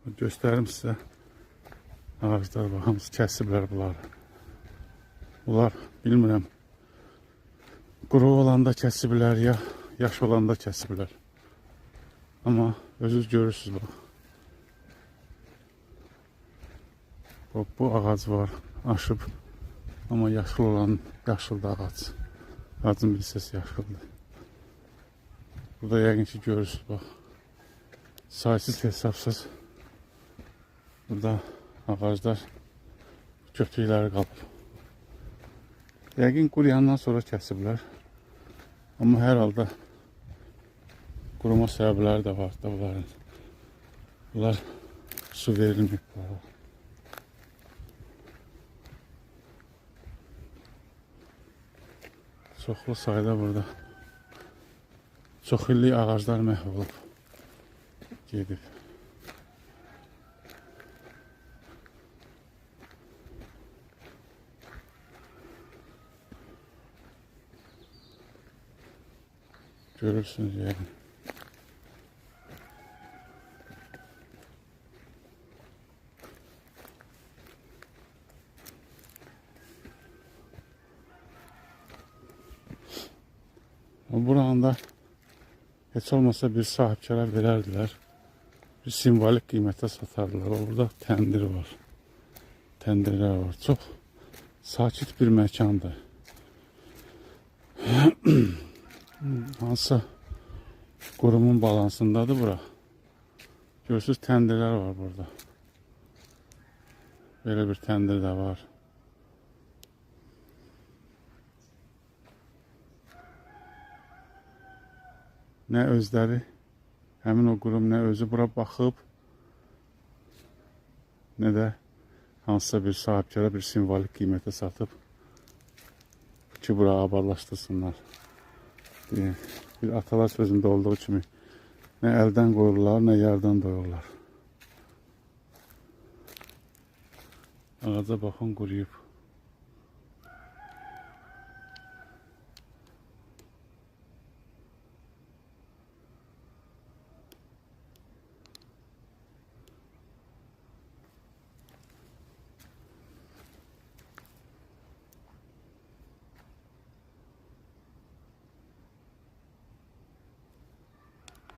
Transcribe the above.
Göstərim sizə. Ağaclar var, hamısı kəsiblər bunlar. Bunlar bilmirəm, quru olanda kəsiblər ya yaş olanda kəsiblər. Amma özünüz görürsünüz bax. Bu ağac var, aşıb. Amma yaşlı olan yaşıldı ağac. Ağacın bir hissəsi yaşıldı. Burada yəqin ki görürsünüz bax. Saysız hesabsız. Burada ağaclar kötükləri qalıb. Yəqin quruyandan sonra kəsiblər. Amma hər halda quruma səbəbləri də var da bunların. Bunlar su verilməyib. Çoxlu sayda burada çox illik ağaclar məhv olub gedib. Görürsünüz yəqin. Buranda heç olmasa bir sahibkara verərdilər. Bir simvolik qiymətə satardılar. Orada təndir var. Təndirlər var. Çox sakit bir məkandır. Hansısa qurumun balansındadır bura. Görürsünüz təndirlər var burada. Belə bir təndir də var. Nə özləri, həmin o qurum nə özü bura baxıb, nə də hansısa bir sahibkara bir simvolik qiymətə satıb ki, bura abadlaşdırsınlar. Bir atalar sözündə olduğu kimi nə əldən qoyurlar, nə yerdən doyurlar. Ağaca baxın, quruyub.